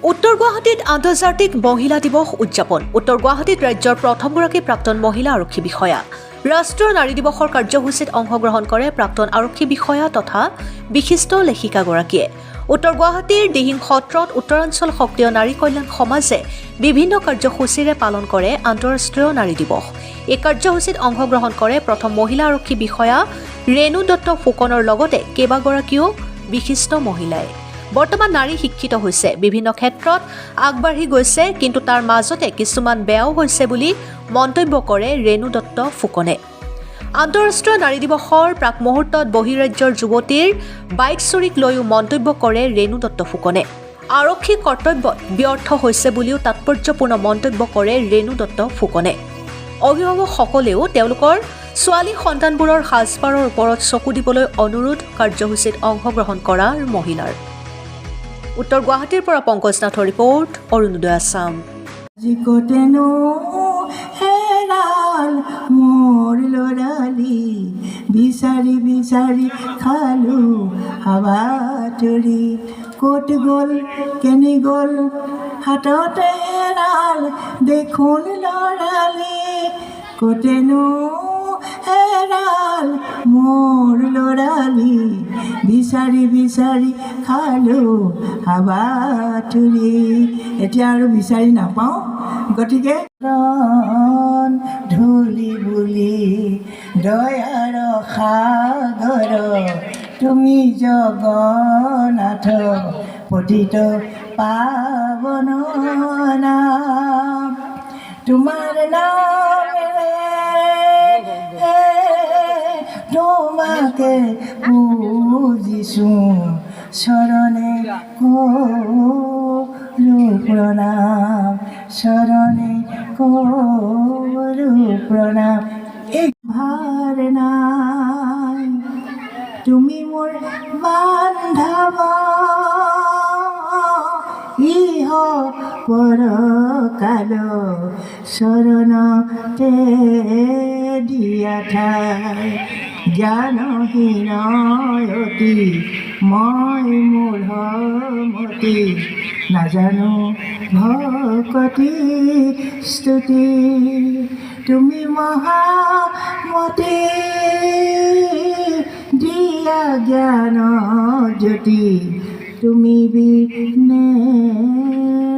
উত্তৰ গুৱাহাটীত আন্তৰ্জাতিক মহিলা দিৱস উদযাপন। উত্তৰ গুৱাহাটীত ৰাজ্যৰ প্ৰথমগৰাকী প্ৰাক্তন মহিলা আৰক্ষী বিষয়া। ৰাষ্ট্ৰীয় নাৰী দিৱসৰ কাৰ্যসূচীত অংশগ্ৰহণ কৰে প্ৰাক্তন আৰক্ষী বিষয়া তথা বিশিষ্ট লেখিকাগৰাকীয়ে। উত্তৰ গুৱাহাটীৰ দিহিং সত্ৰত উত্তৰাঞ্চল সক্ৰিয় নাৰী কল্যাণ সমাজে বিভিন্ন কাৰ্যসূচীৰে পালন কৰে আন্তঃৰাষ্ট্ৰীয় নাৰী দিৱস। এই কাৰ্যসূচীত অংশগ্ৰহণ কৰে প্ৰথম মহিলা আৰক্ষী বিষয়া ৰেণু দত্ত ফুকনৰ লগতে কেইবাগৰাকীও বিশিষ্ট মহিলাই। বৰ্তমান নাৰী শিক্ষিত হৈছে, বিভিন্ন ক্ষেত্ৰত আগবাঢ়ি গৈছে, কিন্তু তাৰ মাজতে কিছুমান বেয়াও হৈছে বুলি মন্তব্য কৰে ৰেণু দত্ত ফুকনে। আন্তঃৰাষ্ট্ৰীয় নাৰী দিৱসৰ প্ৰাক মুহূৰ্তত বহিৰাজ্যৰ যুৱতীৰ বাইক চুৰিক লৈও মন্তব্য কৰে ৰেণু দত্ত ফুকনে। আৰক্ষী কৰ্তব্যত ব্যৰ্থ হৈছে বুলিও তাৎপৰ্যপূৰ্ণ মন্তব্য কৰে ৰেণু দত্ত ফুকনে। অভিভাৱকসকলেও তেওঁলোকৰ ছোৱালী সন্তানবোৰৰ সাজপাৰৰ ওপৰত চকু দিবলৈ অনুৰোধ কাৰ্যসূচীত অংশগ্ৰহণ কৰা মহিলাৰ। উত্তৰ গুৱাহাটীৰ পৰা পংকজ নাথৰ ৰিপৰ্ট, অৰুণোদয় আছাম। মোৰ ল'ৰালি বিচাৰি বিচাৰি খালো হাবাতৰি, ক'ত গ'ল কেনি গ'ল হাততে হেৰাল দেখোন ল'ৰালি, ক'তেনো হেৰাল মোৰ ল'ৰালি বিচাৰি বিচাৰি খালো হাবাতৰি। এতিয়া আৰু বিচাৰি নাপাওঁ, গতিকে ধূলি বুলি দয়াৰ সাগৰ তুমি জগন্নাথ পতিত পাৱন নাম, তোমাৰ নামেৰে তোমাকে পূজিছোঁ, চৰণে কৰো প্ৰণাম, চৰণে কৰো প্ৰণাম। এক ভাৰ নাই তুমি মোৰ বান্ধৱ, ইহ পৰকাল চৰণতে দিয়া ঠাই, জ্ঞানহীন অতি মই মূঢ়মতি, নাজানো ভকতি স্তুতি, তুমি মহামতি দিয়া জ্ঞান জ্যোতি, তুমি বিনে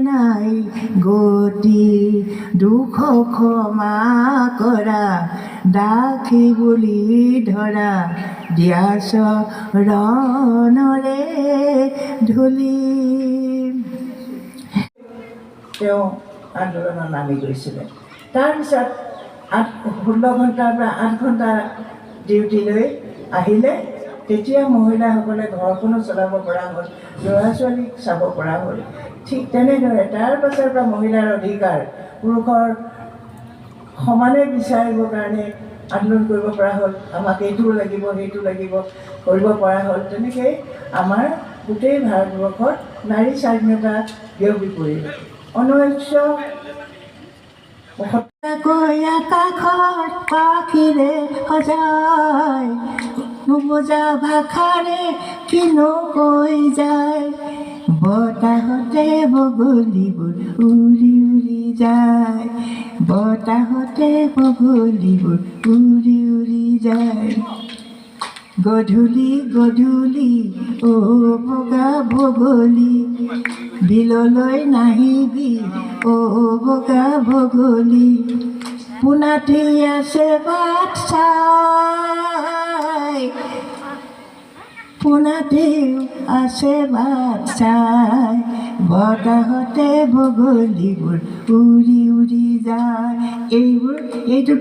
নাই গতি, দুখ ক্ষমা কৰা দাসী বুলি ধৰা, দিয়া চৰণৰে ধূলি। তেওঁ আন্দোলনত নামি গৈছিলে। তাৰপিছত 16 ঘণ্টাৰ পৰা 8 ঘণ্টা ডিউটি লৈ আহিলে। তেতিয়া মহিলাসকলে ঘৰখনো চলাব পৰা হ'ল, ল'ৰা ছোৱালীক চাব পৰা হ'ল। ঠিক তেনেদৰে তাৰ পাছৰ পৰা মহিলাৰ অধিকাৰ পুৰুষৰ সমানে বিচাৰিবৰ কাৰণে আন্দোলন কৰিব পৰা হ'ল। আমাক এইটো লাগিব সেইটো লাগিব কৰিব পৰা হ'ল। তেনেকৈ আমাৰ গোটেই ভাৰতবৰ্ষত নাৰী স্বাধীনতা বিয়পি পৰিল। 1969 আকাশত পাখিৰে সজায়, নুবুজা ভাষাৰে কিনো কৈ যায়, বতাহতে বগলীবোৰ উৰি উৰি যায়, বতাহতে বগলীবোৰ উৰি উৰি যায়। গধূলি গধূলি অ বগা বগলী, বিললৈ নাহিবি অ বগা বগলী, পোনাটি আছে বাট চাই, পোনাটি আছে বাট চাই, বতাহতে বগলীবোৰ উৰি উৰি যায়। এইটো